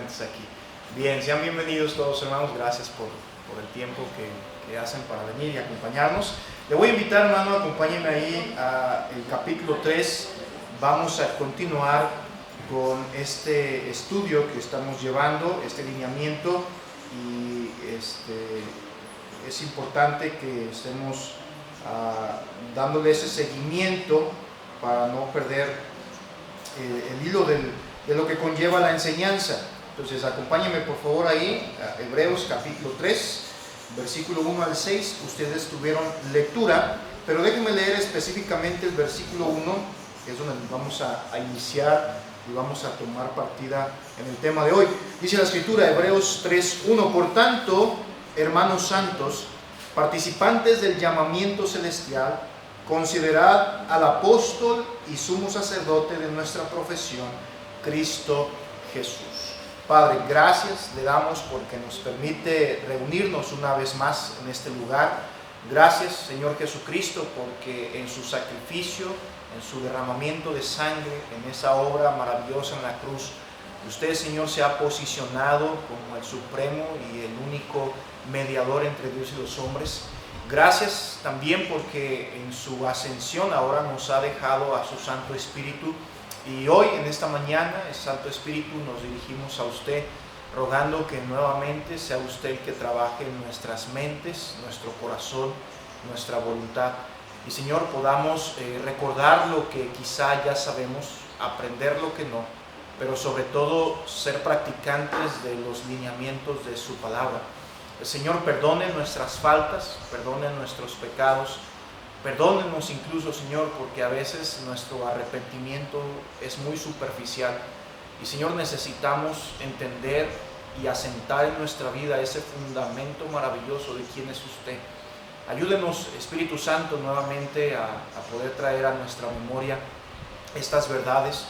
Aquí. Bien, sean bienvenidos todos, hermanos. Gracias por el tiempo que hacen para venir y acompañarnos. Le voy a invitar, hermano, acompáñenme ahí al capítulo 3. Vamos a continuar con este estudio que estamos llevando, este lineamiento, y es importante que estemos dándole ese seguimiento para no perder el hilo de lo que conlleva la enseñanza. Entonces, acompáñenme por favor ahí, a Hebreos capítulo 3, versículo 1 al 6. Ustedes tuvieron lectura, pero déjenme leer específicamente el versículo 1, que es donde vamos a iniciar y vamos a tomar partida en el tema de hoy. Dice la Escritura, Hebreos 3, 1: Por tanto, hermanos santos, participantes del llamamiento celestial, considerad al apóstol y sumo sacerdote de nuestra profesión, Cristo Jesús. Padre, gracias le damos porque nos permite reunirnos una vez más en este lugar. Gracias, Señor Jesucristo, porque en su sacrificio, en su derramamiento de sangre, en esa obra maravillosa en la cruz, usted, Señor, se ha posicionado como el supremo y el único mediador entre Dios y los hombres. Gracias también porque en su ascensión ahora nos ha dejado a su Santo Espíritu. Y hoy, en esta mañana, el Santo Espíritu, nos dirigimos a usted, rogando que nuevamente sea usted el que trabaje en nuestras mentes, nuestro corazón, nuestra voluntad. Y, Señor, podamos recordar lo que quizá ya sabemos, aprender lo que no, pero sobre todo ser practicantes de los lineamientos de su palabra. El Señor perdone nuestras faltas, perdone nuestros pecados. Perdónenos incluso, Señor, porque a veces nuestro arrepentimiento es muy superficial. Y, Señor, necesitamos entender y asentar en nuestra vida ese fundamento maravilloso de quién es usted. Ayúdenos, Espíritu Santo, nuevamente a poder traer a nuestra memoria estas verdades,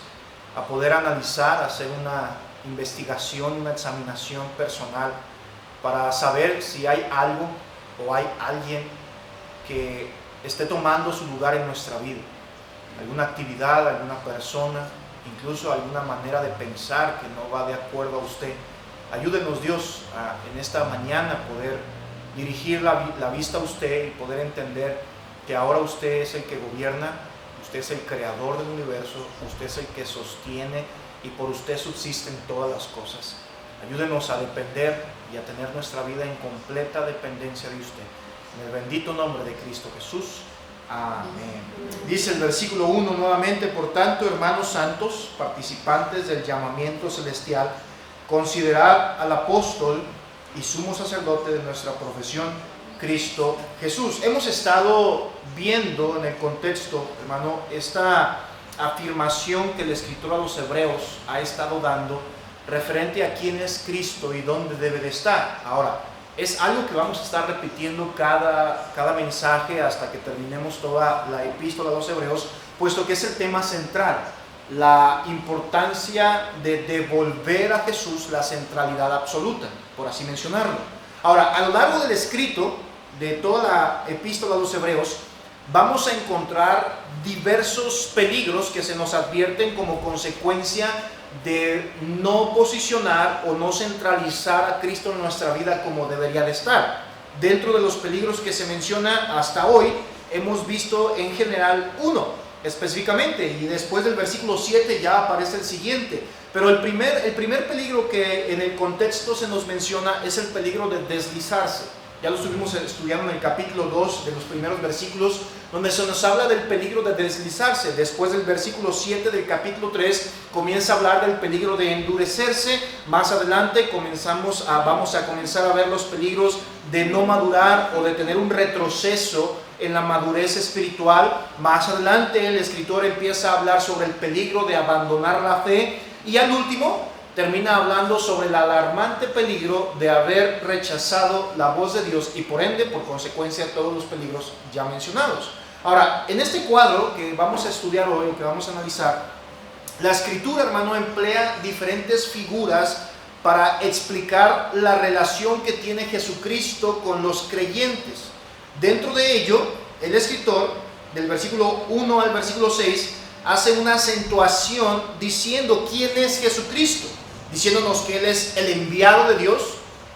a poder analizar, hacer una investigación, una examinación personal para saber si hay algo o hay alguien que esté tomando su lugar en nuestra vida, alguna actividad, alguna persona, incluso alguna manera de pensar que no va de acuerdo a usted. Ayúdenos, Dios, en esta mañana poder dirigir la vista a usted y poder entender que ahora usted es el que gobierna, usted es el creador del universo, usted es el que sostiene y por usted subsisten todas las cosas. Ayúdenos a depender y a tener nuestra vida en completa dependencia de usted. En el bendito nombre de Cristo Jesús. Amén. Dice el versículo 1 nuevamente: Por tanto, hermanos santos, participantes del llamamiento celestial, considerad al apóstol y sumo sacerdote de nuestra profesión, Cristo Jesús. Hemos estado viendo en el contexto, hermano, esta afirmación que el escritor a los hebreos ha estado dando referente a quién es Cristo y dónde debe de estar. Ahora, es algo que vamos a estar repitiendo cada mensaje hasta que terminemos toda la epístola a los hebreos, puesto que es el tema central, la importancia de devolver a Jesús la centralidad absoluta, por así mencionarlo. Ahora, a lo largo del escrito de toda la epístola a los hebreos, vamos a encontrar diversos peligros que se nos advierten como consecuencia de no posicionar o no centralizar a Cristo en nuestra vida como debería de estar. Dentro de los peligros que se menciona hasta hoy, hemos visto en general uno específicamente, y después del versículo 7 ya aparece el siguiente. Pero el primer peligro que en el contexto se nos menciona es el peligro de deslizarse. Ya lo estuvimos estudiando en el capítulo 2 de los primeros versículos, donde se nos habla del peligro de deslizarse. Después del versículo 7 del capítulo 3 comienza a hablar del peligro de endurecerse. Más adelante vamos a comenzar a ver los peligros de no madurar o de tener un retroceso en la madurez espiritual. Más adelante el escritor empieza a hablar sobre el peligro de abandonar la fe, y al último termina hablando sobre el alarmante peligro de haber rechazado la voz de Dios y por ende, por consecuencia, todos los peligros ya mencionados. Ahora, en este cuadro que vamos a estudiar hoy, que vamos a analizar, la Escritura, hermano, emplea diferentes figuras para explicar la relación que tiene Jesucristo con los creyentes. Dentro de ello, el escritor, del versículo 1 al versículo 6, hace una acentuación diciendo quién es Jesucristo. diciéndonos que Él es el enviado de Dios,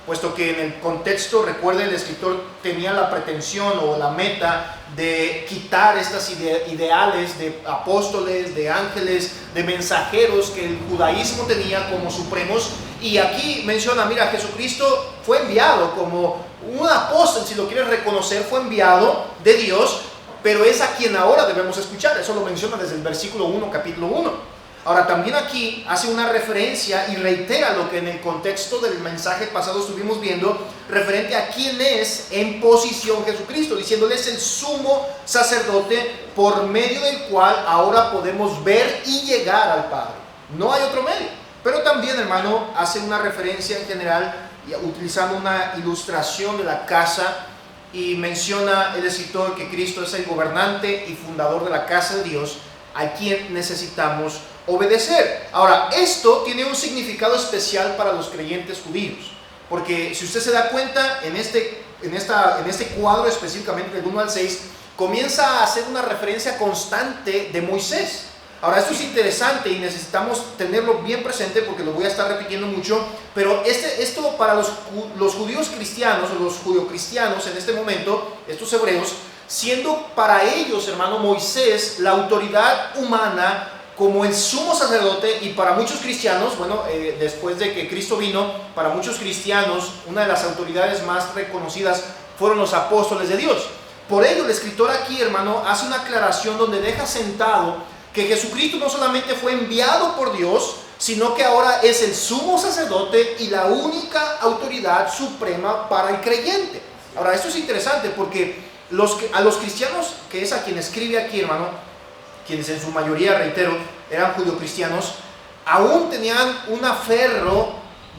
puesto que en el contexto, recuerde, el escritor tenía la pretensión o la meta de quitar estas ideales de apóstoles, de ángeles, de mensajeros que el judaísmo tenía como supremos. Y aquí menciona, mira, Jesucristo fue enviado como un apóstol, si lo quieres reconocer, fue enviado de Dios, pero es a quien ahora debemos escuchar. Eso lo menciona desde el versículo 1, capítulo 1. Ahora, también aquí hace una referencia y reitera lo que en el contexto del mensaje pasado estuvimos viendo, referente a quién es en posición Jesucristo, diciéndole es el sumo sacerdote por medio del cual ahora podemos ver y llegar al Padre. No hay otro medio. Pero también, hermano, hace una referencia en general, utilizando una ilustración de la casa, y menciona el escritor que Cristo es el gobernante y fundador de la casa de Dios, a quien necesitamos obedecer. Ahora, esto tiene un significado especial para los creyentes judíos, porque si usted se da cuenta, en este cuadro específicamente del 1 al 6, comienza a hacer una referencia constante de Moisés. Ahora, esto es interesante y necesitamos tenerlo bien presente porque lo voy a estar repitiendo mucho, pero esto para los judíos cristianos o los judeocristianos en este momento, estos hebreos, siendo para ellos, hermano, Moisés la autoridad humana como el sumo sacerdote, y para muchos cristianos, bueno, después de que Cristo vino, para muchos cristianos una de las autoridades más reconocidas fueron los apóstoles de Dios. Por ello el escritor aquí, hermano, hace una aclaración donde deja sentado que Jesucristo no solamente fue enviado por Dios, sino que ahora es el sumo sacerdote y la única autoridad suprema para el creyente. Ahora, esto es interesante porque a los cristianos, que es a quien escribe aquí, hermano, quienes en su mayoría, reitero, eran judeocristianos, aún tenían un aferro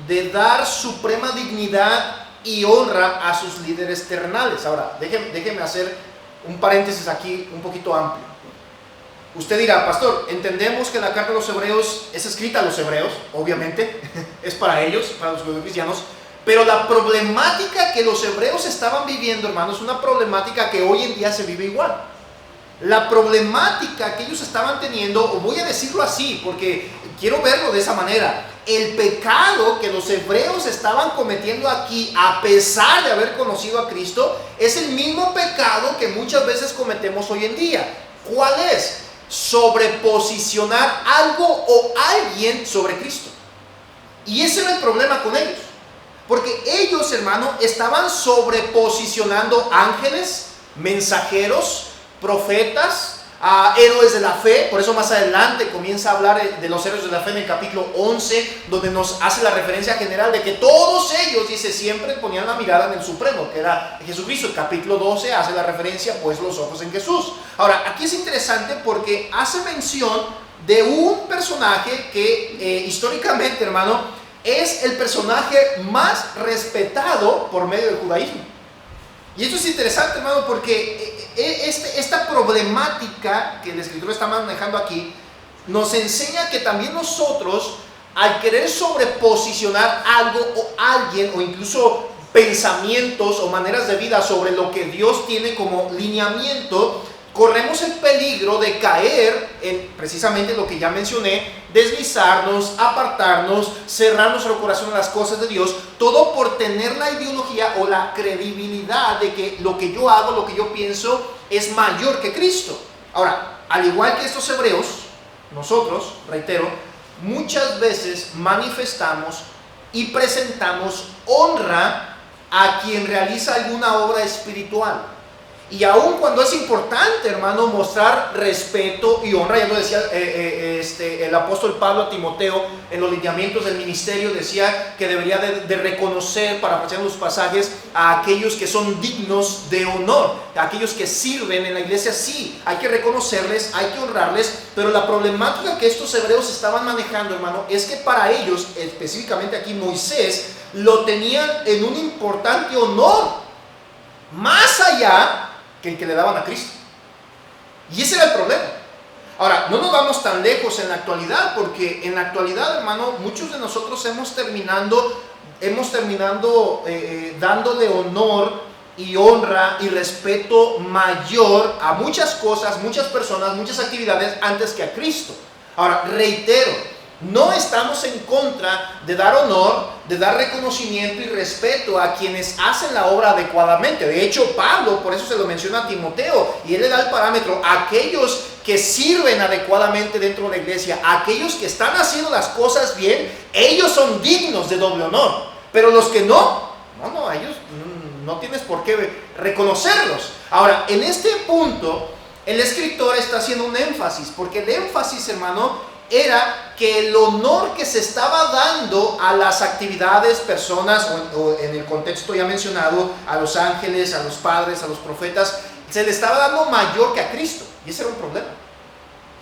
de dar suprema dignidad y honra a sus líderes terrenales. Ahora, déjeme hacer un paréntesis aquí un poquito amplio. Usted dirá, pastor, entendemos que la carta de los hebreos es escrita a los hebreos, obviamente, es para ellos, para los judeocristianos, pero la problemática que los hebreos estaban viviendo, hermanos, es una problemática que hoy en día se vive igual. La problemática que ellos estaban teniendo, o voy a decirlo así, porque quiero verlo de esa manera, el pecado que los hebreos estaban cometiendo aquí, a pesar de haber conocido a Cristo, es el mismo pecado que muchas veces cometemos hoy en día. ¿Cuál es? Sobreposicionar algo o alguien sobre Cristo. Y ese era el problema con ellos. Porque ellos, hermano, estaban sobreposicionando ángeles, mensajeros, profetas, héroes de la fe. Por eso más adelante comienza a hablar de los héroes de la fe en el capítulo 11, donde nos hace la referencia general de que todos ellos, dice, siempre ponían la mirada en el Supremo, que era Jesucristo. El capítulo 12 hace la referencia, pues, los ojos en Jesús. Ahora, aquí es interesante porque hace mención de un personaje que históricamente, hermano, es el personaje más respetado por medio del judaísmo. Y esto es interesante, hermano, porque esta problemática que el escritor está manejando aquí nos enseña que también nosotros, al querer sobreposicionar algo o alguien, o incluso pensamientos o maneras de vida sobre lo que Dios tiene como lineamiento, corremos el peligro de caer en precisamente lo que ya mencioné, deslizarnos, apartarnos, cerrar nuestro corazón a las cosas de Dios, todo por tener la ideología o la credibilidad de que lo que yo hago, lo que yo pienso es mayor que Cristo. Ahora, al igual que estos hebreos, nosotros, reitero, muchas veces manifestamos y presentamos honra a quien realiza alguna obra espiritual. Y aun cuando es importante, hermano, mostrar respeto y honra, ya lo decía el apóstol Pablo a Timoteo en los lineamientos del ministerio, decía que debería de reconocer, parafraseando los pasajes, a aquellos que son dignos de honor, a aquellos que sirven en la iglesia. Sí, hay que reconocerles, hay que honrarles, pero la problemática que estos hebreos estaban manejando, hermano, es que para ellos, específicamente aquí Moisés, lo tenían en un importante honor, más allá que el que le daban a Cristo. Y ese era el problema. Ahora, no nos vamos tan lejos en la actualidad, porque en la actualidad, hermano, muchos de nosotros hemos terminando dándole honor y honra y respeto mayor a muchas cosas, muchas personas, muchas actividades antes que a Cristo. Ahora, reitero, No estamos en contra de dar honor, de dar reconocimiento y respeto a quienes hacen la obra adecuadamente. De hecho, Pablo, por eso se lo menciona a Timoteo, y él le da el parámetro: aquellos que sirven adecuadamente dentro de la iglesia, aquellos que están haciendo las cosas bien, ellos son dignos de doble honor. Pero los que no, ellos no tienes por qué reconocerlos. Ahora, en este punto, el escritor está haciendo un énfasis, porque el énfasis, hermano, era que el honor que se estaba dando a las actividades, personas, o en el contexto ya mencionado, a los ángeles, a los padres, a los profetas, se le estaba dando mayor que a Cristo. Y ese era un problema.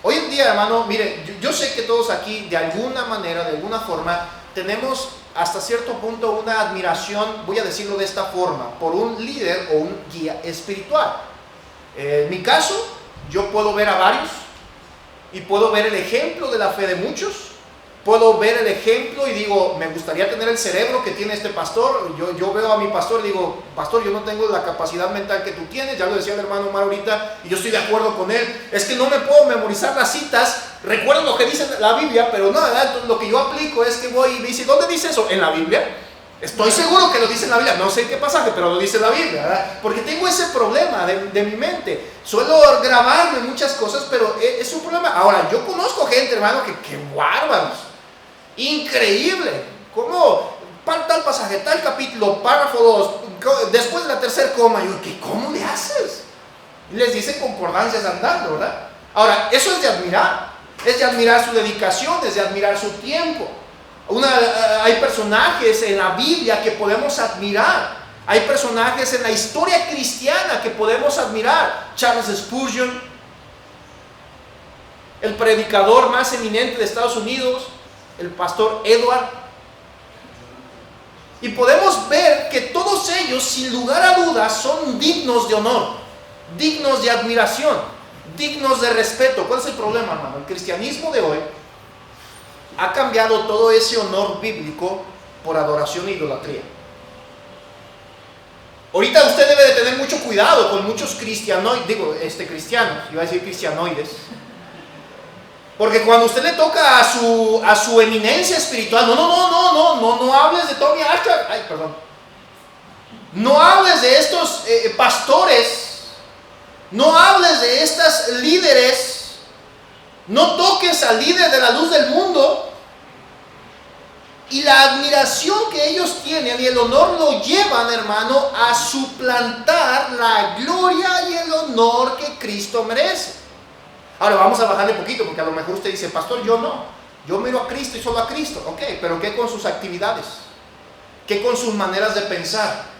Hoy en día, hermano, mire, yo sé que todos aquí, de alguna manera, de alguna forma, tenemos hasta cierto punto una admiración, voy a decirlo de esta forma, por un líder o un guía espiritual. En mi caso, yo puedo ver a varios, y puedo ver el ejemplo de la fe de muchos. Puedo ver el ejemplo y digo, me gustaría tener el cerebro que tiene este pastor. Yo veo a mi pastor y digo, pastor, yo no tengo la capacidad mental que tú tienes. Ya lo decía el hermano Omar ahorita, y yo estoy de acuerdo con él. Es que no me puedo memorizar las citas. Recuerdo lo que dice la Biblia, pero no, ¿verdad? Entonces, lo que yo aplico es que voy y me dice, ¿dónde dice eso? ¿En la Biblia? Estoy seguro que lo dice en la Biblia, no sé en qué pasaje, pero lo dice en la Biblia, ¿verdad? Porque tengo ese problema de mi mente. Suelo grabarme muchas cosas, pero es un problema. Ahora, yo conozco gente, hermano, que bárbaros, increíble. ¿Cómo? Tal pasaje, tal capítulo, párrafo 2, después de la tercera coma. Yo, ¿cómo le haces? Y les dice concordancias andando, ¿verdad? Ahora, eso es de admirar su dedicación, es de admirar su tiempo. Hay personajes en la Biblia que podemos admirar. Hay personajes en la historia cristiana que podemos admirar. Charles Spurgeon, el predicador más eminente de Estados Unidos, el pastor Edward. Y podemos ver que todos ellos, sin lugar a dudas, son dignos de honor, dignos de admiración, dignos de respeto. ¿Cuál es el problema, hermano? El cristianismo de hoy ha cambiado todo ese honor bíblico por adoración e idolatría. Ahorita usted debe de tener mucho cuidado con muchos cristianos, iba a decir cristianoides, porque cuando usted le toca a su eminencia espiritual, no hables de Tony Ashton, no hables de estos pastores, no hables de estas líderes. No toques al líder de la luz del mundo. Y la admiración que ellos tienen y el honor lo llevan, hermano, a suplantar la gloria y el honor que Cristo merece. Ahora vamos a bajarle poquito, porque a lo mejor usted dice, pastor, yo no. Yo miro a Cristo y solo a Cristo. Ok, pero ¿qué con sus actividades? ¿Qué con sus maneras de pensar?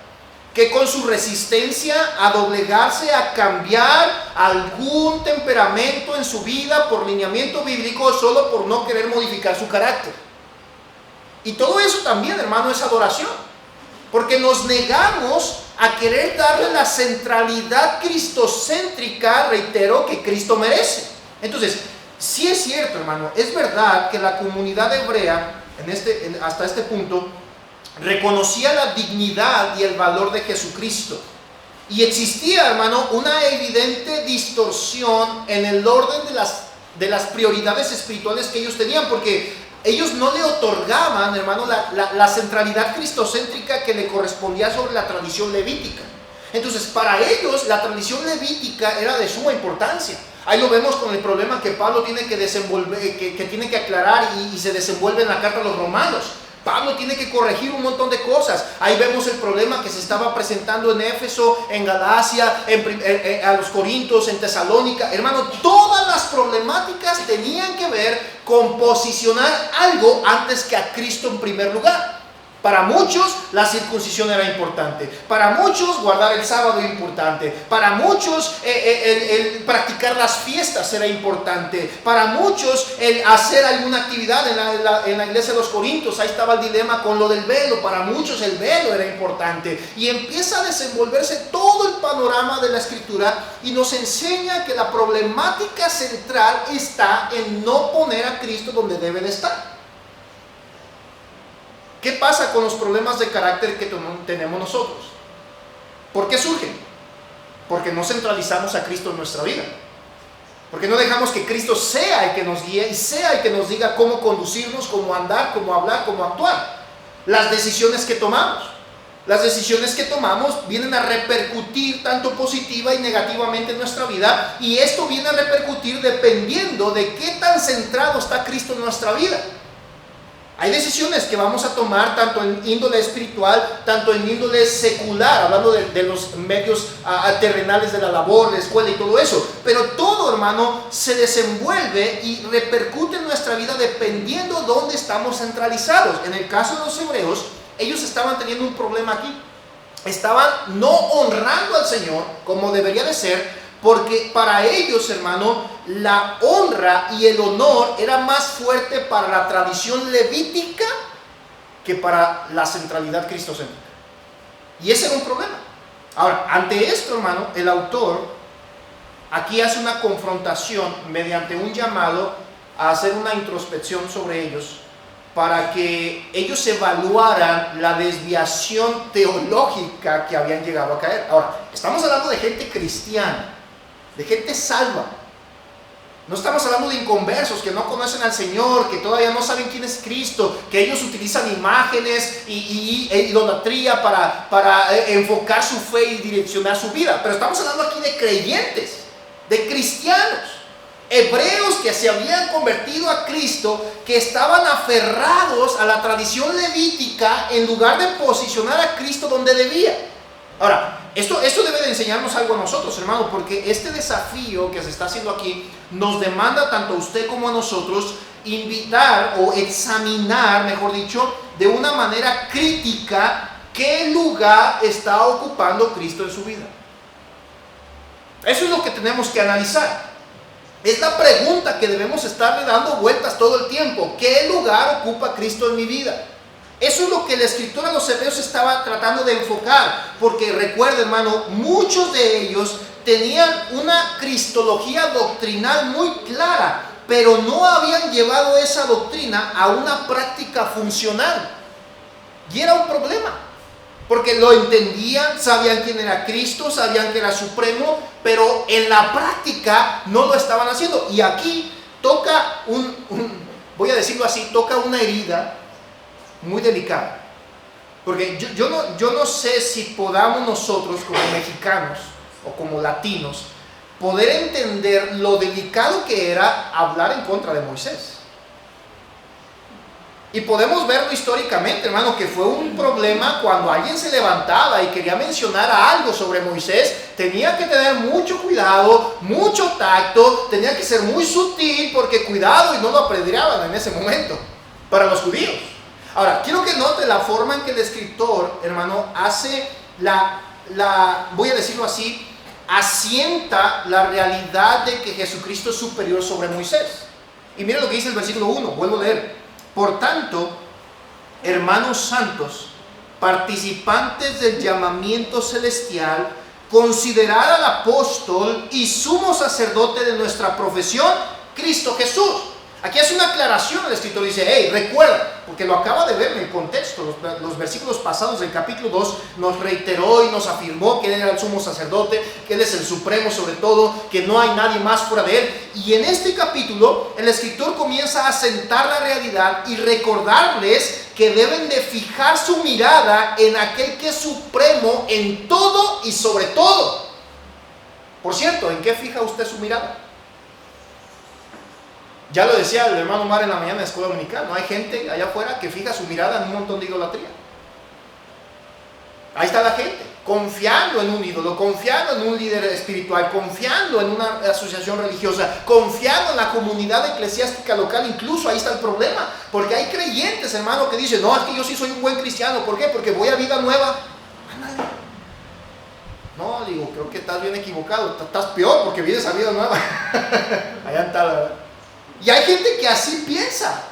¿Qué con su resistencia a doblegarse, a cambiar algún temperamento en su vida por lineamiento bíblico, solo por no querer modificar su carácter? Y todo eso también, hermano, es adoración, porque nos negamos a querer darle la centralidad cristocéntrica, reitero, que Cristo merece. Entonces, sí es cierto, hermano, es verdad que la comunidad hebrea, hasta este punto, reconocía la dignidad y el valor de Jesucristo. Y existía, hermano, una evidente distorsión en el orden de las prioridades espirituales que ellos tenían, porque ellos no le otorgaban, hermano, la centralidad cristocéntrica que le correspondía sobre la tradición levítica. Entonces, para ellos, la tradición levítica era de suma importancia. Ahí lo vemos con el problema que Pablo tiene que desenvolver, que tiene que aclarar y se desenvuelve en la carta a los romanos. Pablo tiene que corregir un montón de cosas. Ahí vemos el problema que se estaba presentando en Éfeso, en Galacia, a los Corintios, en Tesalónica. Hermano, todas las problemáticas tenían que ver con posicionar algo antes que a Cristo en primer lugar. Para muchos la circuncisión era importante, para muchos guardar el sábado era importante, para muchos el practicar las fiestas era importante, para muchos el hacer alguna actividad en la iglesia de los Corintios. Ahí estaba el dilema con lo del velo, para muchos el velo era importante, y empieza a desenvolverse todo el panorama de la Escritura y nos enseña que la problemática central está en no poner a Cristo donde debe de estar. ¿Qué pasa con los problemas de carácter que tenemos nosotros? ¿Por qué surgen? Porque no centralizamos a Cristo en nuestra vida. Porque no dejamos que Cristo sea el que nos guíe y sea el que nos diga cómo conducirnos, cómo andar, cómo hablar, cómo actuar. Las decisiones que tomamos. Las decisiones que tomamos vienen a repercutir tanto positiva y negativamente en nuestra vida, y esto viene a repercutir dependiendo de qué tan centrado está Cristo en nuestra vida. Hay decisiones que vamos a tomar tanto en índole espiritual, tanto en índole secular, hablando de los medios terrenales de la labor, la escuela y todo eso. Pero todo, hermano, se desenvuelve y repercute en nuestra vida dependiendo de dónde estamos centralizados. En el caso de los hebreos, ellos estaban teniendo un problema aquí. Estaban no honrando al Señor como debería de ser, porque para ellos, hermano, la honra y el honor era más fuerte para la tradición levítica que para la centralidad cristocéntrica. Y ese era un problema. Ahora, ante esto, hermano, el autor aquí hace una confrontación mediante un llamado a hacer una introspección sobre ellos, para que ellos evaluaran la desviación teológica que habían llegado a caer. Ahora, estamos hablando de gente cristiana, de gente salva. No estamos hablando de inconversos que no conocen al Señor, que todavía no saben quién es Cristo, que ellos utilizan imágenes e idolatría para enfocar su fe y direccionar su vida. Pero estamos hablando aquí de creyentes, de cristianos, hebreos que se habían convertido a Cristo, que estaban aferrados a la tradición levítica en lugar de posicionar a Cristo donde debía. Ahora, esto debe de enseñarnos algo a nosotros, hermano, porque este desafío que se está haciendo aquí nos demanda tanto a usted como a nosotros invitar o examinar, mejor dicho, de una manera crítica qué lugar está ocupando Cristo en su vida. Eso es lo que tenemos que analizar. Es la pregunta que debemos estarle dando vueltas todo el tiempo. ¿Qué lugar ocupa Cristo en mi vida? Eso es lo que el escritor de los Hebreos estaba tratando de enfocar. Porque recuerda, hermano, muchos de ellos tenían una cristología doctrinal muy clara, pero no habían llevado esa doctrina a una práctica funcional. Y era un problema. Porque lo entendían, sabían quién era Cristo, sabían que era supremo, pero en la práctica no lo estaban haciendo. Y aquí toca voy a decirlo así, toca una herida muy delicada. Porque yo no sé si podamos nosotros como mexicanos o como latinos poder entender lo delicado que era hablar en contra de Moisés. Y podemos verlo históricamente, hermano, que fue un problema cuando alguien se levantaba y quería mencionar algo sobre Moisés. Tenía que tener mucho cuidado, mucho tacto, tenía que ser muy sutil, porque cuidado y no lo apedreaban en ese momento, para los judíos. Ahora, quiero que note la forma en que el escritor, hermano, hace voy a decirlo así, asienta la realidad de que Jesucristo es superior sobre Moisés. Y mira lo que dice el versículo 1, vuelvo a leer. Por tanto, hermanos santos, participantes del llamamiento celestial, considerad al apóstol y sumo sacerdote de nuestra profesión, Cristo Jesús. Aquí hace una aclaración, el escritor dice, hey, recuerda, porque lo acaba de ver en el contexto, los versículos pasados del capítulo 2 nos reiteró y nos afirmó que Él era el sumo sacerdote, que Él es el supremo sobre todo, que no hay nadie más fuera de Él. Y en este capítulo el escritor comienza a asentar la realidad y recordarles que deben de fijar su mirada en aquel que es supremo en todo y sobre todo. Por cierto, ¿en qué fija usted su mirada? Ya lo decía el hermano Omar en la mañana de escuela dominical, no hay gente allá afuera que fija su mirada en un montón de idolatría. Ahí está la gente, confiando en un ídolo, confiando en un líder espiritual, confiando en una asociación religiosa, confiando en la comunidad eclesiástica local. Incluso ahí está el problema, porque hay creyentes, hermano, que dicen, no, es que yo sí soy un buen cristiano. ¿Por qué? Porque voy a vida nueva. Ándale. No, digo, creo que estás bien equivocado, estás peor porque vienes a vida nueva. Allá está la verdad. Y hay gente que así piensa,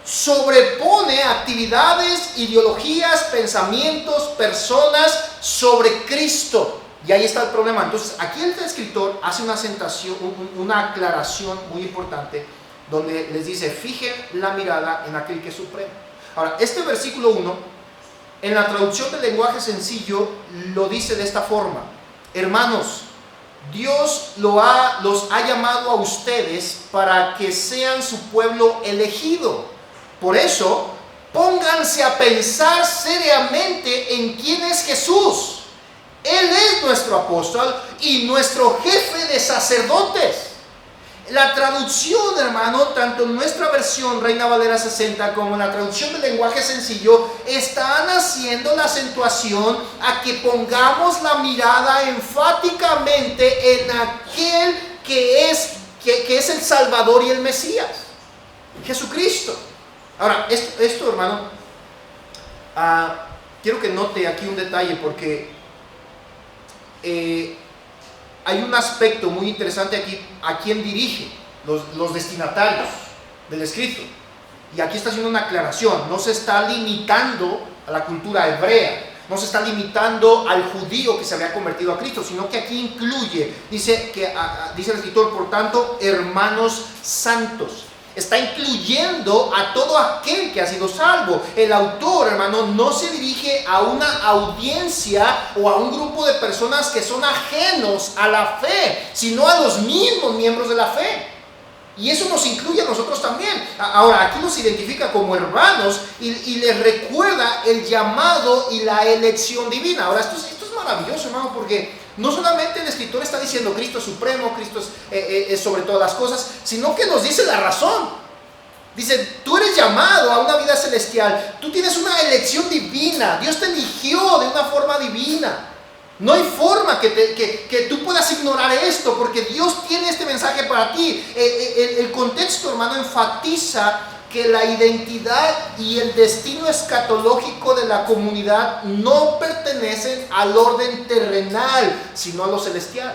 sobrepone actividades, ideologías, pensamientos, personas sobre Cristo. Y ahí está el problema. Entonces, aquí el escritor hace una aclaración muy importante, donde les dice, fijen la mirada en aquel que es supremo. Ahora, este versículo 1, en la traducción del lenguaje sencillo, lo dice de esta forma: hermanos, Dios los ha llamado a ustedes para que sean su pueblo elegido. Por eso, pónganse a pensar seriamente en quién es Jesús. Él es nuestro apóstol y nuestro jefe de sacerdotes. La traducción, hermano, tanto en nuestra versión Reina Valera 60 como en la traducción del lenguaje sencillo, están haciendo la acentuación a que pongamos la mirada enfáticamente en aquel que es el Salvador y el Mesías, Jesucristo. Ahora, esto hermano, quiero que note aquí un detalle, porque hay un aspecto muy interesante aquí, a quién dirige los destinatarios del escrito. Y aquí está haciendo una aclaración, no se está limitando a la cultura hebrea, no se está limitando al judío que se había convertido a Cristo, sino que aquí incluye, dice el escritor, por tanto, hermanos santos. Está incluyendo a todo aquel que ha sido salvo. El autor, hermano, no se dirige a una audiencia o a un grupo de personas que son ajenos a la fe, sino a los mismos miembros de la fe. Y eso nos incluye a nosotros también. Ahora, aquí nos identifica como hermanos y les recuerda el llamado y la elección divina. Ahora, esto es maravilloso, hermano, porque no solamente el escritor está diciendo Cristo es supremo, Cristo es sobre todas las cosas, sino que nos dice la razón. Dice, tú eres llamado a una vida celestial, tú tienes una elección divina, Dios te eligió de una forma divina. No hay forma que tú puedas ignorar esto, porque Dios tiene este mensaje para ti. El contexto, hermano, enfatiza que la identidad y el destino escatológico de la comunidad no pertenecen al orden terrenal, sino a lo celestial.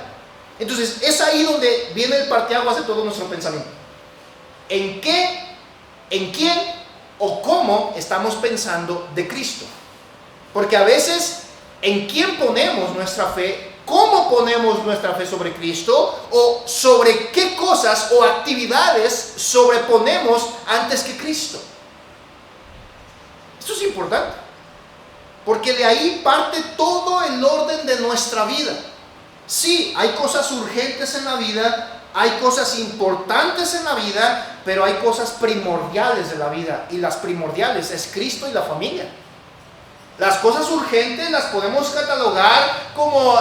Entonces, es ahí donde viene el parteaguas de todo nuestro pensamiento. ¿En qué, en quién o cómo estamos pensando de Cristo? Porque a veces, ¿en quién ponemos nuestra fe? ¿Cómo ponemos nuestra fe sobre Cristo? ¿O sobre qué cosas o actividades sobreponemos antes que Cristo? Esto es importante, porque de ahí parte todo el orden de nuestra vida. Sí, hay cosas urgentes en la vida, hay cosas importantes en la vida, pero hay cosas primordiales de la vida, y las primordiales es Cristo y la familia. Las cosas urgentes las podemos catalogar como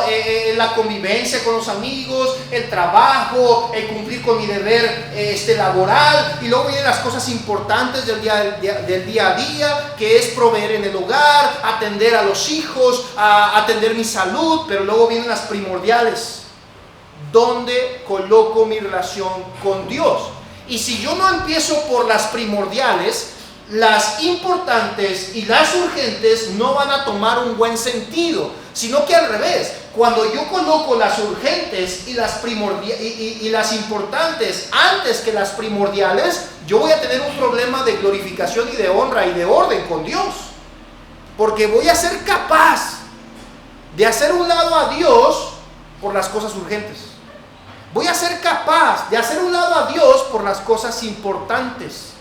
la convivencia con los amigos, el trabajo, el cumplir con mi deber laboral, y luego vienen las cosas importantes del día a día, que es proveer en el hogar, atender a los hijos, atender mi salud, pero luego vienen las primordiales. ¿Dónde coloco mi relación con Dios? Y si yo no empiezo por las primordiales, las importantes y las urgentes no van a tomar un buen sentido, sino que al revés, cuando yo coloco las urgentes y las importantes antes que las primordiales, yo voy a tener un problema de glorificación y de honra y de orden con Dios, porque voy a ser capaz de hacer un lado a Dios por las cosas urgentes. Voy a ser capaz de hacer un lado a Dios por las cosas importantes.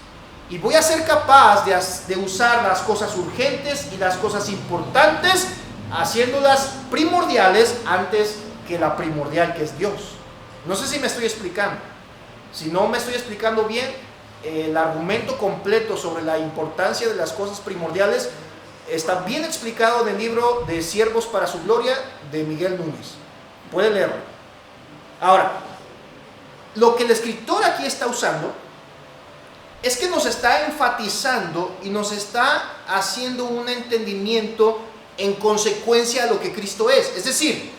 Y voy a ser capaz de usar las cosas urgentes y las cosas importantes, haciéndolas primordiales antes que la primordial, que es Dios. No sé si me estoy explicando. Si no me estoy explicando bien, el argumento completo sobre la importancia de las cosas primordiales está bien explicado en el libro de Siervos para su Gloria de Miguel Núñez. Puede leerlo. Ahora, lo que el escritor aquí está usando es que nos está enfatizando y nos está haciendo un entendimiento en consecuencia a lo que Cristo es. Es decir,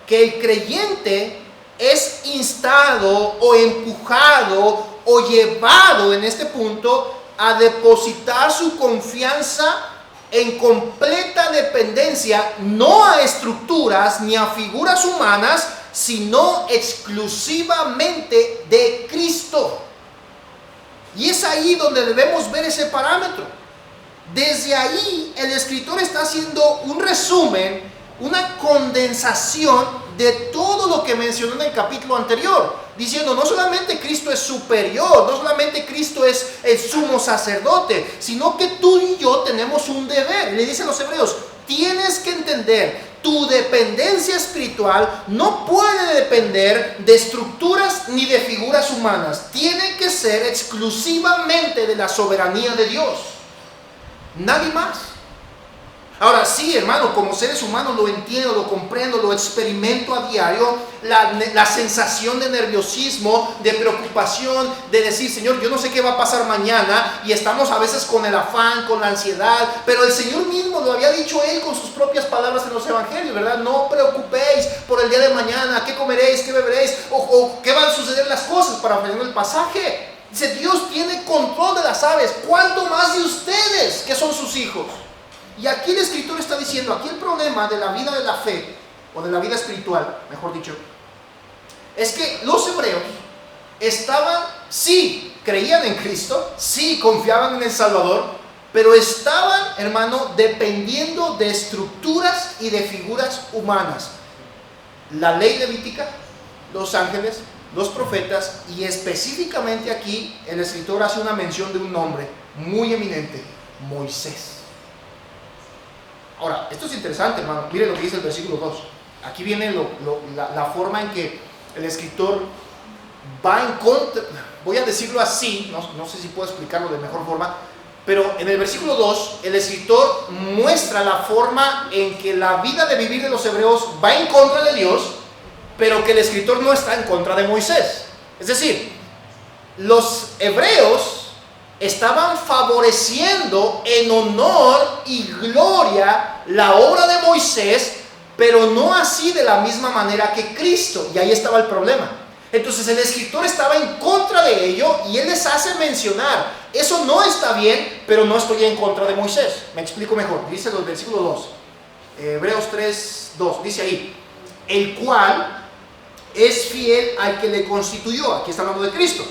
que el creyente es instado o empujado o llevado en este punto a depositar su confianza en completa dependencia, no a estructuras ni a figuras humanas, sino exclusivamente de Cristo. Y es ahí donde debemos ver ese parámetro. Desde ahí el escritor está haciendo un resumen, una condensación de todo lo que mencionó en el capítulo anterior, diciendo no solamente Cristo es superior, no solamente Cristo es el sumo sacerdote, sino que tú y yo tenemos un deber. Le dice a los hebreos, tienes que entender tu dependencia espiritual no puede depender de estructuras ni de figuras humanas. Tiene que ser exclusivamente de la soberanía de Dios. Nadie más. Ahora sí, hermano, como seres humanos lo entiendo, lo comprendo, lo experimento a diario, la sensación de nerviosismo, de preocupación, de decir, Señor, yo no sé qué va a pasar mañana, y estamos a veces con el afán, con la ansiedad, pero el Señor mismo lo había dicho Él con sus propias palabras en los evangelios, ¿verdad? No preocupéis por el día de mañana, qué comeréis, qué beberéis, o qué van a suceder las cosas, parafraseando el pasaje. Dice, Dios tiene control de las aves, ¿cuánto más de ustedes que son sus hijos? Y aquí el escritor está diciendo, aquí el problema de la vida de la fe, o de la vida espiritual, mejor dicho, es que los hebreos estaban, sí, creían en Cristo, sí, confiaban en el Salvador, pero estaban, hermano, dependiendo de estructuras y de figuras humanas. La ley levítica, los ángeles, los profetas, y específicamente aquí el escritor hace una mención de un nombre muy eminente, Moisés. Ahora, esto es interesante, hermano. Miren lo que dice el versículo 2. Aquí viene la forma en que el escritor va en contra, voy a decirlo así, no sé si puedo explicarlo de mejor forma, pero en el versículo 2, el escritor muestra la forma en que la vida de vivir de los hebreos va en contra de Dios, pero que el escritor no está en contra de Moisés. Es decir, los hebreos estaban favoreciendo en honor y gloria la obra de Moisés, pero no así de la misma manera que Cristo. Y ahí estaba el problema. Entonces el escritor estaba en contra de ello, y él les hace mencionar, eso no está bien, pero no estoy en contra de Moisés. Me explico mejor. Dice el versículo 2, Hebreos 3:2, dice ahí, el cual es fiel al que le constituyó. Aquí está hablando de Cristo.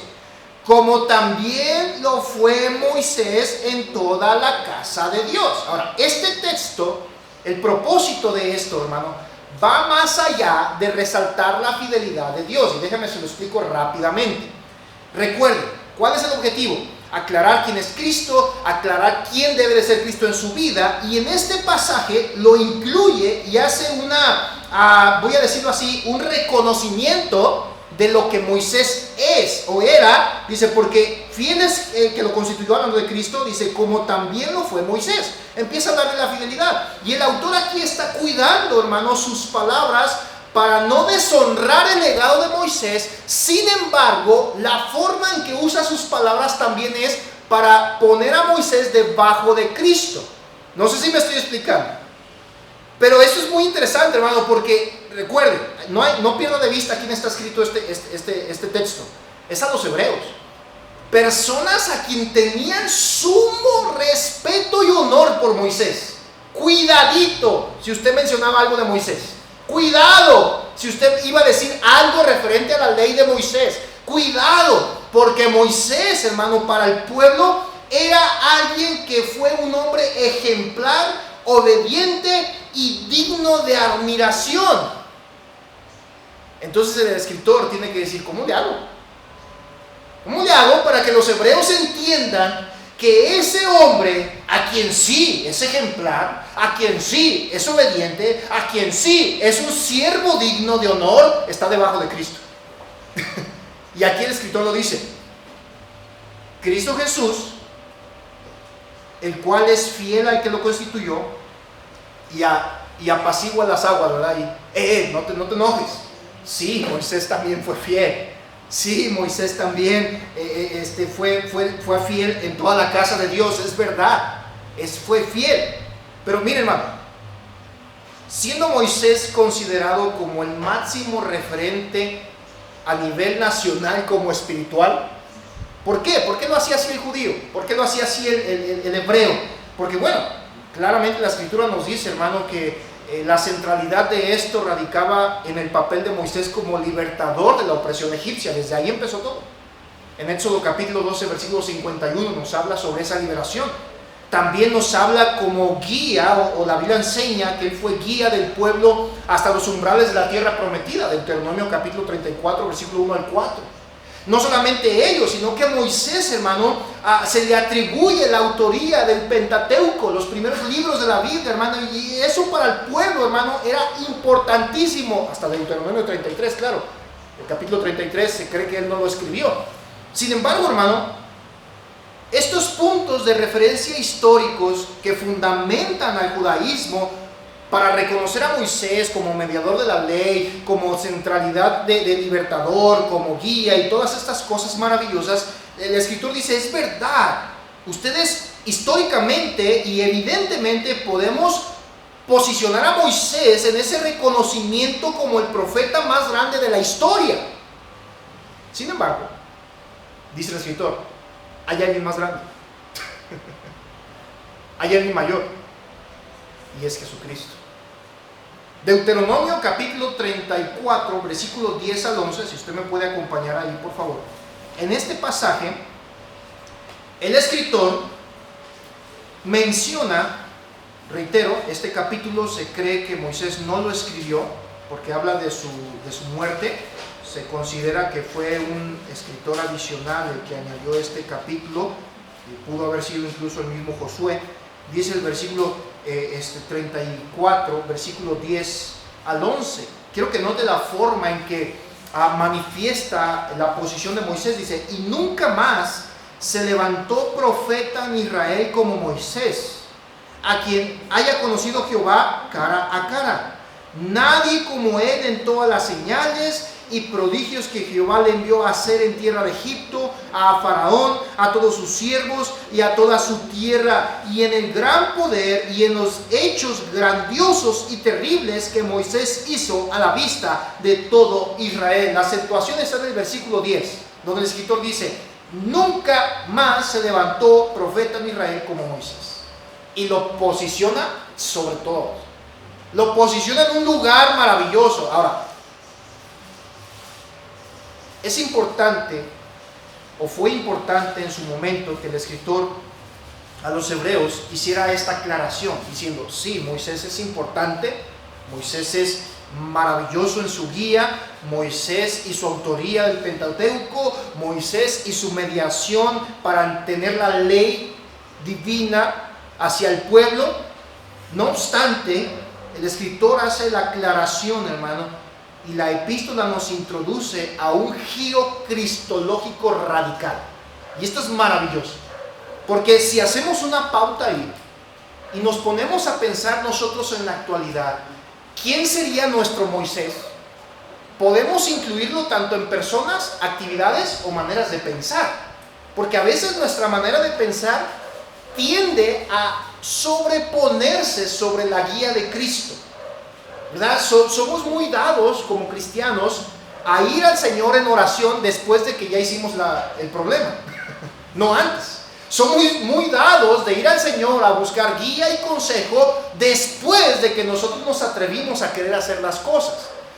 Como también lo fue Moisés en toda la casa de Dios. Ahora, este texto, el propósito de esto, hermano, va más allá de resaltar la fidelidad de Dios. Y déjame se lo explico rápidamente. Recuerden, ¿cuál es el objetivo? Aclarar quién es Cristo, aclarar quién debe de ser Cristo en su vida. Y en este pasaje lo incluye y hace voy a decirlo así, un reconocimiento de lo que Moisés es o era. Dice, porque fiel es el que lo constituyó, hablando de Cristo, dice, como también lo fue Moisés. Empieza a darle la fidelidad, y el autor aquí está cuidando, hermano, sus palabras para no deshonrar el legado de Moisés. Sin embargo, la forma en que usa sus palabras también es para poner a Moisés debajo de Cristo. No sé si me estoy explicando, pero eso es muy interesante, hermano, porque recuerden, no pierda de vista quién está escrito este texto. Es a los hebreos, personas a quien tenían sumo respeto y honor por Moisés. Cuidadito si usted mencionaba algo de Moisés. Cuidado si usted iba a decir algo referente a la ley de Moisés. Cuidado, porque Moisés, hermano, para el pueblo era alguien que fue un hombre ejemplar, obediente y digno de admiración. Entonces el escritor tiene que decir, ¿cómo le hago? ¿Cómo le hago para que los hebreos entiendan que ese hombre, a quien sí es ejemplar, a quien sí es obediente, a quien sí es un siervo digno de honor, está debajo de Cristo? Y aquí el escritor lo dice, Cristo Jesús, el cual es fiel al que lo constituyó y apacigua las aguas, ¿verdad? No te enojes. Sí, Moisés también fue fiel. Sí, Moisés también fue fiel en toda la casa de Dios, es verdad, fue fiel. Pero miren, hermano, siendo Moisés considerado como el máximo referente a nivel nacional como espiritual, ¿por qué? ¿Por qué lo hacía así el judío? ¿Por qué lo hacía así el hebreo? Porque bueno, claramente la escritura nos dice, hermano, que la centralidad de esto radicaba en el papel de Moisés como libertador de la opresión egipcia. Desde ahí empezó todo. En Éxodo capítulo 12, versículo 51 nos habla sobre esa liberación. También nos habla como guía, o la Biblia enseña que él fue guía del pueblo hasta los umbrales de la tierra prometida, Deuteronomio capítulo 34, versículo 1 al 4. No solamente ellos, sino que a Moisés, hermano, se le atribuye la autoría del Pentateuco, los primeros libros de la Biblia, hermano, y eso para el pueblo, hermano, era importantísimo, hasta Deuteronomio 33, claro, el capítulo 33 se cree que él no lo escribió. Sin embargo, hermano, estos puntos de referencia históricos que fundamentan al judaísmo para reconocer a Moisés como mediador de la ley, como centralidad de libertador, como guía y todas estas cosas maravillosas, el escritor dice, es verdad, ustedes históricamente y evidentemente podemos posicionar a Moisés en ese reconocimiento como el profeta más grande de la historia. Sin embargo, dice el escritor, hay alguien más grande, hay alguien mayor, y es Jesucristo. Deuteronomio capítulo 34, versículos 10 al 11, si usted me puede acompañar ahí, por favor. En este pasaje, el escritor menciona, reitero, este capítulo se cree que Moisés no lo escribió, porque habla de su muerte. Se considera que fue un escritor adicional el que añadió este capítulo, y pudo haber sido incluso el mismo Josué. Dice el versículo 34, versículo 10 al 11. Quiero que note la forma en que manifiesta la posición de Moisés. Dice, y nunca más se levantó profeta en Israel como Moisés, a quien haya conocido Jehová cara a cara. Nadie como él en todas las señales y prodigios que Jehová le envió a hacer en tierra de Egipto, a Faraón, a todos sus siervos y a toda su tierra, y en el gran poder y en los hechos grandiosos y terribles que Moisés hizo a la vista de todo Israel. La acentuación está en el versículo 10, donde el escritor dice, nunca más se levantó profeta en Israel como Moisés. Y lo posiciona sobre todo. Lo posiciona en un lugar maravilloso. Ahora, es importante, o fue importante en su momento, que el escritor a los hebreos hiciera esta aclaración, diciendo, sí, Moisés es importante, Moisés es maravilloso en su guía, Moisés y su autoría del Pentateuco, Moisés y su mediación para tener la ley divina hacia el pueblo. No obstante, el escritor hace la aclaración, hermano, y la epístola nos introduce a un giro cristológico radical. Y esto es maravilloso, porque si hacemos una pauta ahí y nos ponemos a pensar nosotros en la actualidad, ¿quién sería nuestro Moisés? Podemos incluirlo tanto en personas, actividades o maneras de pensar, porque a veces nuestra manera de pensar tiende a sobreponerse sobre la guía de Cristo, ¿verdad? Somos muy dados como cristianos a ir al Señor en oración después de que ya hicimos el problema, no antes. Somos muy dados de ir al Señor a buscar guía y consejo después de que nosotros nos atrevimos a querer hacer las cosas.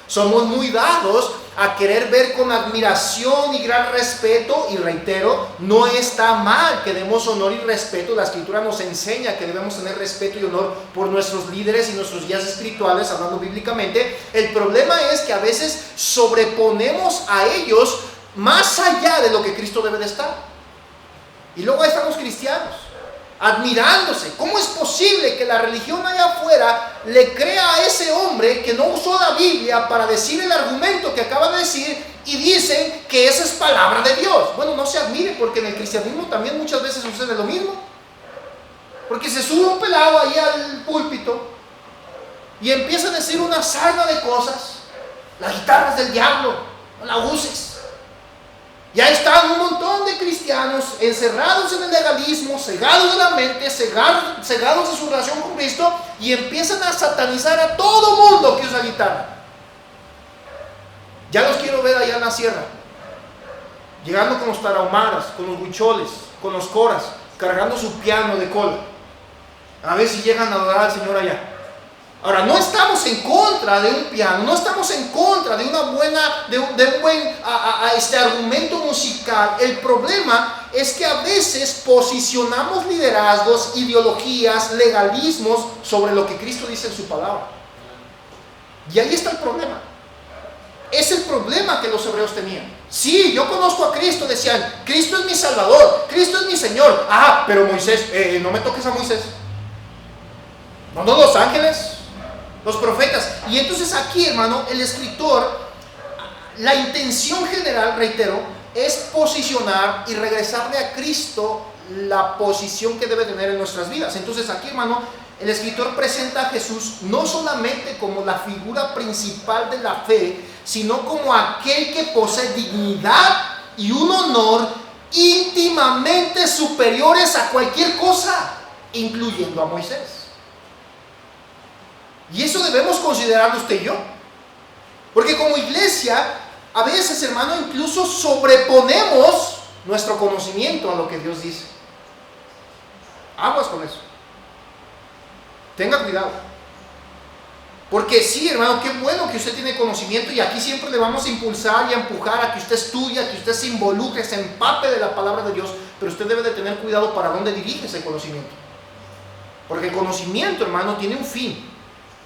Somos muy dados a querer ver con admiración y gran respeto, y reitero, no está mal que demos honor y respeto. La Escritura nos enseña que debemos tener respeto y honor por nuestros líderes y nuestros guías espirituales, hablando bíblicamente. El problema es que a veces sobreponemos a ellos más allá de lo que Cristo debe de estar. Y luego ahí estamos cristianos, admirándose. ¿Cómo es posible que la religión allá afuera le crea a ese hombre que no usó la Biblia para decir el argumento que acaba de decir y dicen que esa es palabra de Dios? Bueno, no se admire, porque en el cristianismo también muchas veces sucede lo mismo. Porque se sube un pelado ahí al púlpito y empieza a decir una sarna de cosas. La guitarra es del diablo, no la uses. Ya están un montón de cristianos encerrados en el legalismo, cegados de la mente, cegados de su relación con Cristo, y empiezan a satanizar a todo mundo que usa guitarra. Ya los quiero ver allá en la sierra, llegando con los tarahumaras, con los huicholes, con los coras, cargando su piano de cola, a ver si llegan a adorar al Señor allá. Ahora, no estamos en contra de un piano, no estamos en contra de un buen argumento musical. El problema es que a veces posicionamos liderazgos, ideologías, legalismos sobre lo que Cristo dice en su palabra. Y ahí está el problema. Es el problema que los hebreos tenían. Sí, yo conozco a Cristo, decían, Cristo es mi Salvador, Cristo es mi Señor. Ah, pero Moisés, no me toques a Moisés. No, los ángeles, los profetas. Y entonces aquí, hermano, el escritor, la intención general, reitero, es posicionar y regresarle a Cristo la posición que debe tener en nuestras vidas. Entonces aquí, hermano, el escritor presenta a Jesús no solamente como la figura principal de la fe, sino como aquel que posee dignidad y un honor íntimamente superiores a cualquier cosa, incluyendo a Moisés. Y eso debemos considerarlo usted y yo. Porque como iglesia, a veces, hermano, incluso sobreponemos nuestro conocimiento a lo que Dios dice. Aguas con eso. Tenga cuidado. Porque sí, hermano, qué bueno que usted tiene conocimiento, y aquí siempre le vamos a impulsar y a empujar a que usted estudie, a que usted se involucre, se empape de la palabra de Dios, pero usted debe de tener cuidado para dónde dirige ese conocimiento. Porque el conocimiento, hermano, tiene un fin.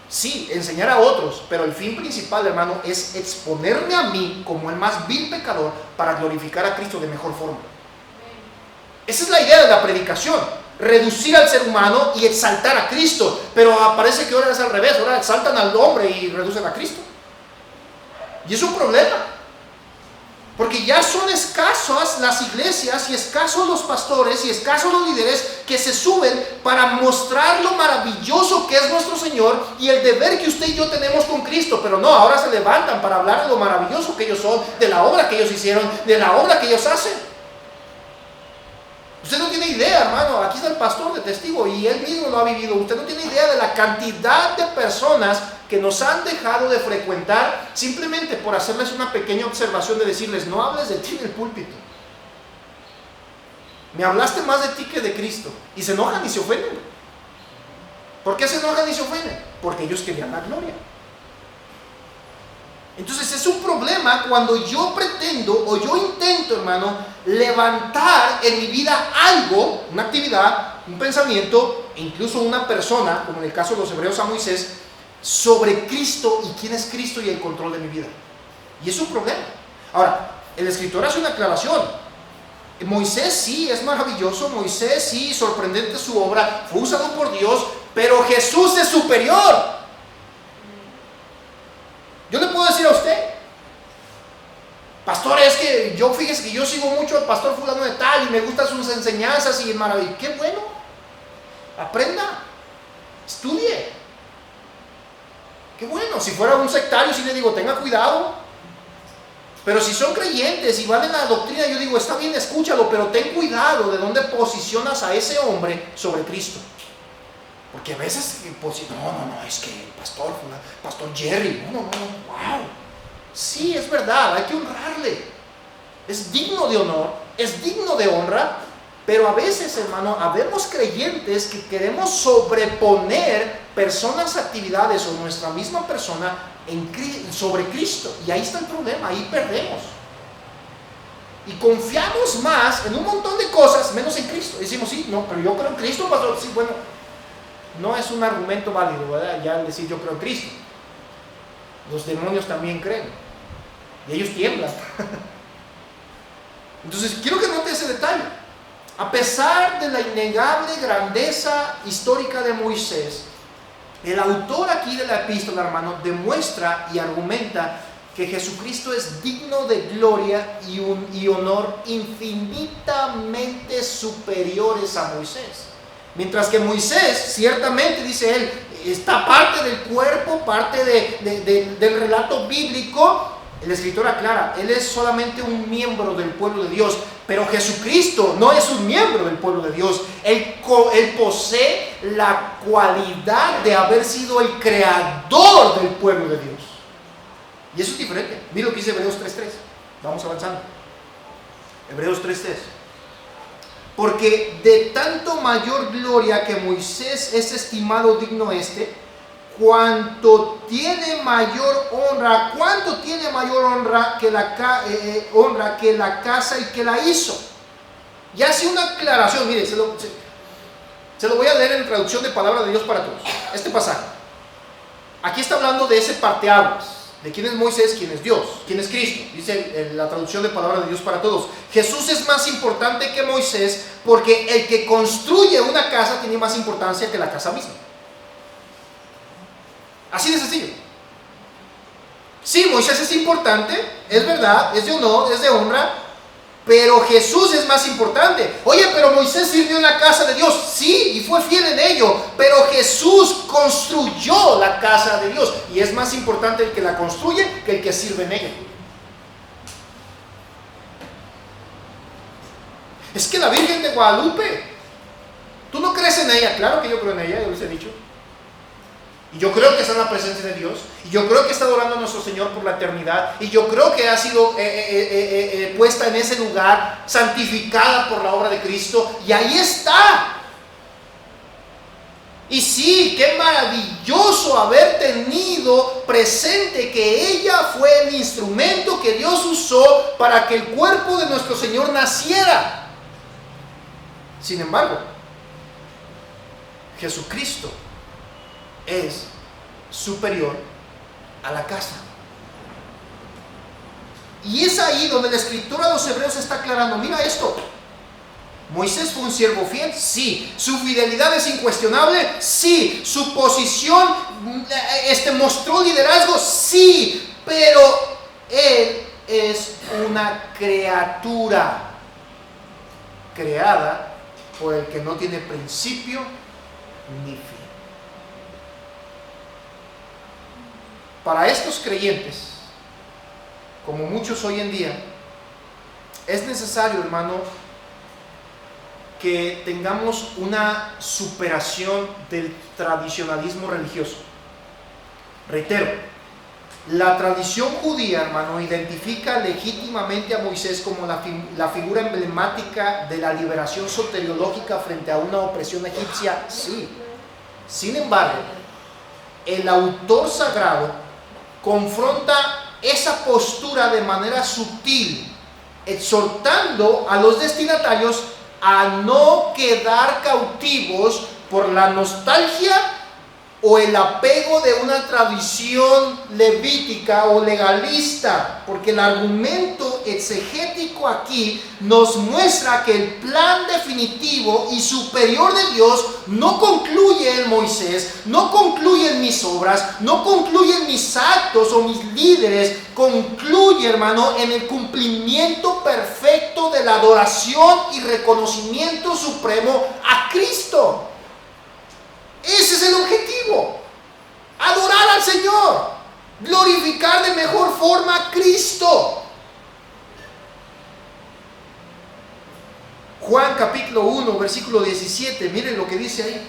Sí, enseñar a otros, pero el fin principal, hermano, es exponerme a mí como el más vil pecador para glorificar a Cristo de mejor forma. Esa es la idea de la predicación. Reducir al ser humano y exaltar a Cristo. Pero parece que ahora es al revés. Ahora exaltan al hombre y reducen a Cristo. Y es un problema. Porque ya son escasas las iglesias y escasos los pastores y escasos los líderes que se suben para mostrar lo maravilloso que es nuestro Señor y el deber que usted y yo tenemos con Cristo. Pero no, ahora se levantan para hablar de lo maravilloso que ellos son, de la obra que ellos hicieron, de la obra que ellos hacen. Usted no tiene idea, hermano. Aquí está el pastor de testigo y él mismo lo ha vivido. Usted no tiene idea de la cantidad de personas que nos han dejado de frecuentar simplemente por hacerles una pequeña observación de decirles: no hables de ti en el púlpito. Me hablaste más de ti que de Cristo. Y se enojan y se ofenden. ¿Por qué se enojan y se ofenden? Porque ellos querían la gloria. Entonces es un problema cuando yo pretendo o yo intento, hermano, levantar en mi vida algo, una actividad, un pensamiento, incluso una persona, como en el caso de los hebreos a Moisés, sobre Cristo y quién es Cristo y el control de mi vida. Y es un problema. Ahora, el escritor hace una aclaración. Moisés sí es maravilloso, Moisés sí, sorprendente su obra, fue usado por Dios, pero Jesús es superior. Yo le puedo decir a usted: pastor, es que yo, fíjese que yo sigo mucho al pastor fulano de tal y me gustan sus enseñanzas y es maravilloso. ¡Qué bueno! Aprenda, estudie. ¡Qué bueno! Si fuera un sectario, sí le digo: tenga cuidado. Pero si son creyentes y van en la doctrina, yo digo: está bien, escúchalo, pero ten cuidado de dónde posicionas a ese hombre sobre Cristo. Porque a veces, no, es que el pastor Jerry, no, wow. Sí, es verdad, hay que honrarle. Es digno de honor, es digno de honra, pero a veces, hermano, habemos creyentes que queremos sobreponer personas, actividades o nuestra misma persona sobre Cristo. Y ahí está el problema, ahí perdemos. Y confiamos más en un montón de cosas, menos en Cristo. Decimos: sí, no, pero yo creo en Cristo, pastor. Sí, bueno, no es un argumento válido, ¿verdad? Ya al decir yo creo en Cristo. Los demonios también creen. Y ellos tiemblan. Entonces, quiero que note ese detalle. A pesar de la innegable grandeza histórica de Moisés, el autor aquí de la epístola, hermano, demuestra y argumenta que Jesucristo es digno de gloria y honor infinitamente superiores a Moisés. Mientras que Moisés, ciertamente, dice él, está parte del cuerpo, parte del relato bíblico. El escritor aclara: él es solamente un miembro del pueblo de Dios. Pero Jesucristo no es un miembro del pueblo de Dios. Él posee la cualidad de haber sido el creador del pueblo de Dios. Y eso es diferente. Mira lo que dice Hebreos 3:3. Vamos avanzando. Hebreos 3:3. Porque de tanto mayor gloria que Moisés es estimado digno cuanto tiene mayor honra, que la casa y que la hizo. Y hace una aclaración. Mire, se lo voy a leer en traducción de Palabra de Dios para Todos. Este pasaje. Aquí está hablando de ese parteaguas. ¿De quién es Moisés? ¿Quién es Dios? ¿Quién es Cristo? Dice la traducción de Palabra de Dios para Todos. Jesús es más importante que Moisés porque el que construye una casa tiene más importancia que la casa misma. Así de sencillo. Sí, Moisés es importante, es verdad, es de honor, es de honra, pero Jesús es más importante. Oye, pero Moisés sirvió en la casa de Dios, sí, y fue fiel en ello, pero Jesús construyó la casa de Dios y es más importante el que la construye que el que sirve en ella. Es que la Virgen de Guadalupe, ¿tú no crees en ella? Claro que yo creo en ella, yo les he dicho. Y yo creo que está en la presencia de Dios. Y yo creo que está adorando a nuestro Señor por la eternidad. Y yo creo que ha sido puesta en ese lugar, santificada por la obra de Cristo. Y ahí está. Y sí, qué maravilloso haber tenido presente que ella fue el instrumento que Dios usó para que el cuerpo de nuestro Señor naciera. Sin embargo, Jesucristo es superior a la casa. Y es ahí donde la escritura de los Hebreos está aclarando. Mira esto. Moisés fue un siervo fiel, sí. Su fidelidad es incuestionable, sí. Su posición mostró liderazgo, sí. Pero él es una criatura creada por el que no tiene principio ni fin. Para estos creyentes, como muchos hoy en día, es necesario, hermano, que tengamos una superación del tradicionalismo religioso. Reitero, la tradición judía, hermano, identifica legítimamente a Moisés como la figura emblemática de la liberación soteriológica frente a una opresión egipcia, sí. Sin embargo, el autor sagrado confronta esa postura de manera sutil, exhortando a los destinatarios a no quedar cautivos por la nostalgia o el apego de una tradición levítica o legalista, porque el argumento exegético aquí nos muestra que el plan definitivo y superior de Dios no concluye en Moisés, no concluye en mis obras, no concluye en mis actos o mis líderes, concluye, hermano, en el cumplimiento perfecto de la adoración y reconocimiento supremo a Cristo. Ese es el objetivo, adorar al Señor, glorificar de mejor forma a Cristo. Juan capítulo 1, versículo 17, miren lo que dice ahí.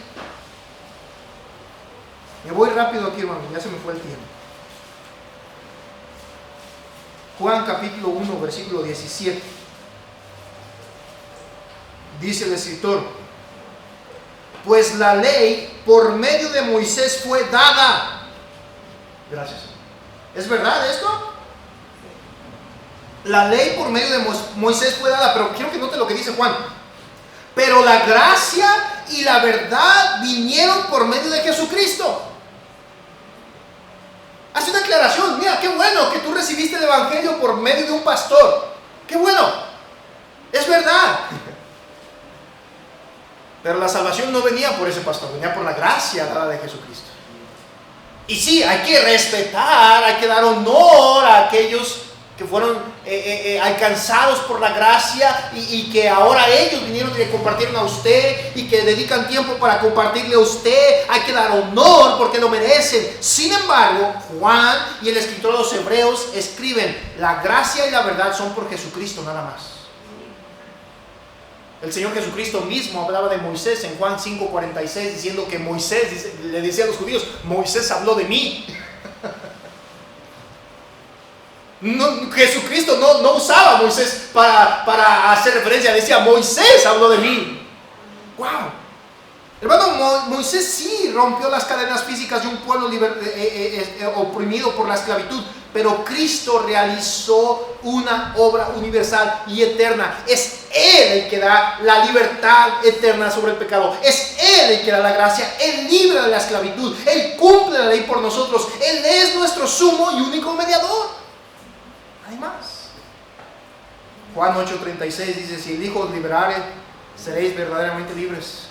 Me voy rápido aquí, hermano, ya se me fue el tiempo. Juan capítulo 1, versículo 17. Dice el escritor: pues la ley por medio de Moisés fue dada. Gracias. ¿Es verdad esto? La ley por medio de Moisés fue dada, pero quiero que note lo que dice Juan. Pero la gracia y la verdad vinieron por medio de Jesucristo. Hace una aclaración. Mira, qué bueno que tú recibiste el evangelio por medio de un pastor. Qué bueno. Es verdad. Pero la salvación no venía por ese pastor, venía por la gracia dada de Jesucristo. Y sí, hay que respetar, hay que dar honor a aquellos que fueron alcanzados por la gracia y que ahora ellos vinieron y le compartieron a usted y que dedican tiempo para compartirle a usted. Hay que dar honor porque lo merecen. Sin embargo, Juan y el escritor de los Hebreos escriben: la gracia y la verdad son por Jesucristo nada más. El Señor Jesucristo mismo hablaba de Moisés en Juan 5:46, diciendo que Moisés, le decía a los judíos, Moisés habló de mí. No, Jesucristo no usaba a Moisés para hacer referencia, decía, Moisés habló de mí. ¡Wow! Hermano, Moisés sí rompió las cadenas físicas de un pueblo oprimido por la esclavitud, pero Cristo realizó una obra universal y eterna. Es Él el que da la libertad eterna sobre el pecado. Es Él el que da la gracia. Él libra de la esclavitud. Él cumple la ley por nosotros. Él es nuestro sumo y único mediador. No hay más. Juan 8:36 dice: si el Hijo os liberare, seréis verdaderamente libres.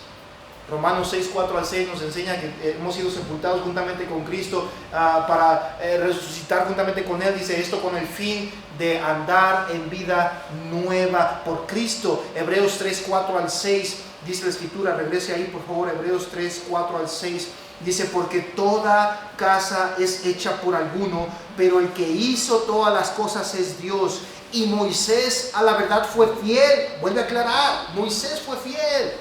Romanos 6, 4 al 6 nos enseña que hemos sido sepultados juntamente con Cristo para resucitar juntamente con Él. Dice esto con el fin de andar en vida nueva por Cristo. Hebreos 3, 4 al 6 dice la Escritura, regrese ahí por favor, Hebreos 3, 4 al 6. Dice: porque toda casa es hecha por alguno, pero el que hizo todas las cosas es Dios. Y Moisés a la verdad fue fiel. Vuelve a aclarar, Moisés fue fiel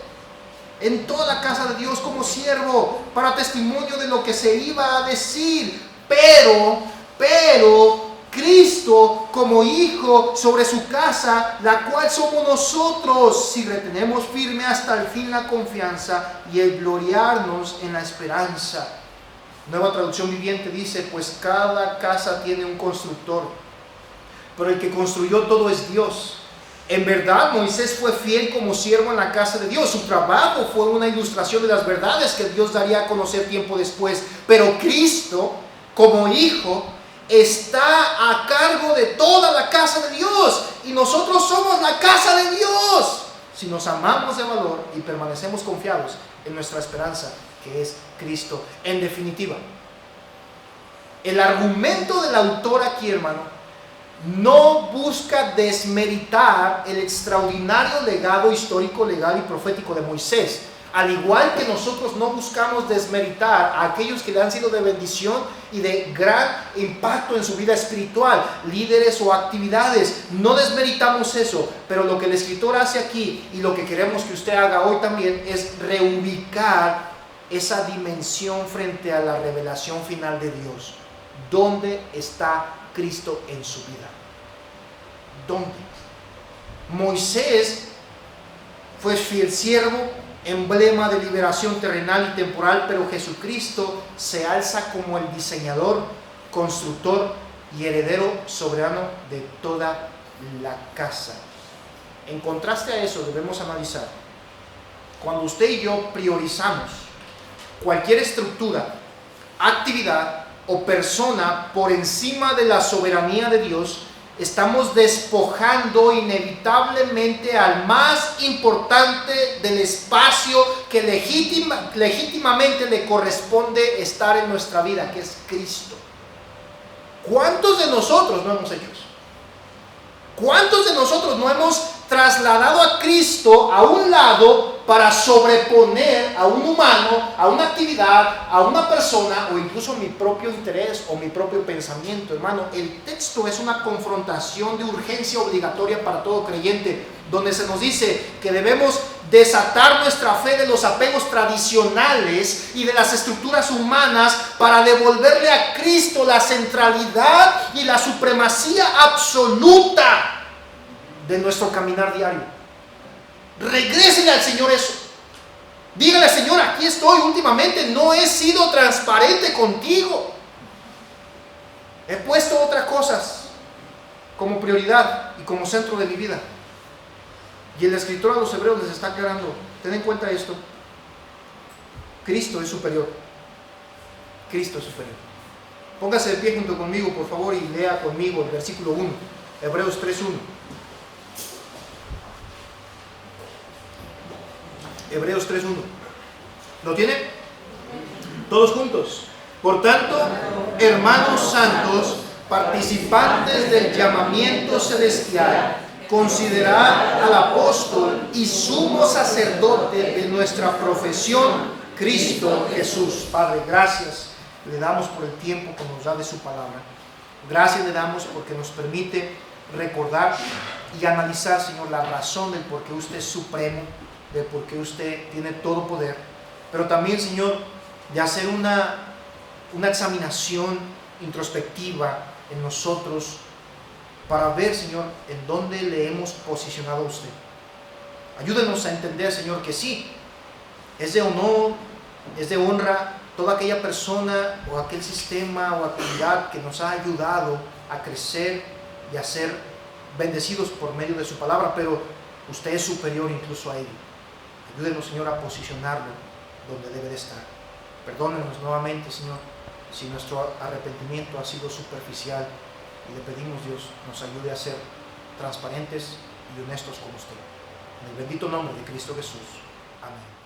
en toda la casa de Dios como siervo, para testimonio de lo que se iba a decir. Pero Cristo como hijo sobre su casa, la cual somos nosotros, si retenemos firme hasta el fin la confianza y el gloriarnos en la esperanza. Nueva Traducción Viviente dice: pues cada casa tiene un constructor, pero el que construyó todo es Dios. En verdad, Moisés fue fiel como siervo en la casa de Dios. Su trabajo fue una ilustración de las verdades que Dios daría a conocer tiempo después. Pero Cristo, como hijo, está a cargo de toda la casa de Dios. Y nosotros somos la casa de Dios, si nos amamos de valor y permanecemos confiados en nuestra esperanza, que es Cristo. En definitiva, el argumento del autor aquí, hermano, no busca desmeritar el extraordinario legado histórico, legal y profético de Moisés. Al igual que nosotros no buscamos desmeritar a aquellos que le han sido de bendición y de gran impacto en su vida espiritual, líderes o actividades. No desmeritamos eso, pero lo que el escritor hace aquí y lo que queremos que usted haga hoy también es reubicar esa dimensión frente a la revelación final de Dios. ¿Dónde está Cristo en su vida? ¿Dónde? Moisés fue fiel siervo, emblema de liberación terrenal y temporal, pero Jesucristo se alza como el diseñador, constructor y heredero soberano de toda la casa. En contraste a eso, debemos analizar: cuando usted y yo priorizamos cualquier estructura, actividad o persona por encima de la soberanía de Dios, estamos despojando inevitablemente al más importante del espacio que legítimamente le corresponde estar en nuestra vida, que es Cristo. ¿Cuántos de nosotros no hemos hecho eso? ¿Cuántos de nosotros no hemos trasladado a Cristo a un lado para sobreponer a un humano, a una actividad, a una persona o incluso mi propio interés o mi propio pensamiento? Hermano, el texto es una confrontación de urgencia obligatoria para todo creyente, donde se nos dice que debemos desatar nuestra fe de los apegos tradicionales y de las estructuras humanas para devolverle a Cristo la centralidad y la supremacía absoluta de nuestro caminar diario. Regrésele al Señor eso. Dígale: Señor, aquí estoy, últimamente no he sido transparente contigo. He puesto otras cosas como prioridad y como centro de mi vida. Y el escritor a los hebreos les está aclarando: ten en cuenta esto. Cristo es superior. Cristo es superior. Póngase de pie junto conmigo, por favor, y lea conmigo el versículo 1. Hebreos 3:1. Hebreos 3:1. ¿Lo tiene? Todos juntos. Por tanto, hermanos santos, participantes del llamamiento celestial, considerad al apóstol y sumo sacerdote de nuestra profesión, Cristo Jesús. Padre, gracias le damos por el tiempo que nos da de su palabra. Gracias le damos porque nos permite recordar y analizar, Señor, la razón del por qué usted es supremo, de por qué usted tiene todo poder, pero también, Señor, de hacer una examinación introspectiva en nosotros para ver, Señor, en dónde le hemos posicionado a usted. Ayúdenos a entender, Señor, que sí, Es de honor, es de honra toda aquella persona o aquel sistema o actividad que nos ha ayudado a crecer y a ser bendecidos por medio de su palabra, pero usted es superior incluso a ello. Ayúdenos, Señor, a posicionarlo donde debe de estar. Perdónenos nuevamente, Señor, si nuestro arrepentimiento ha sido superficial, y le pedimos, Dios, nos ayude a ser transparentes y honestos con usted. En el bendito nombre de Cristo Jesús. Amén.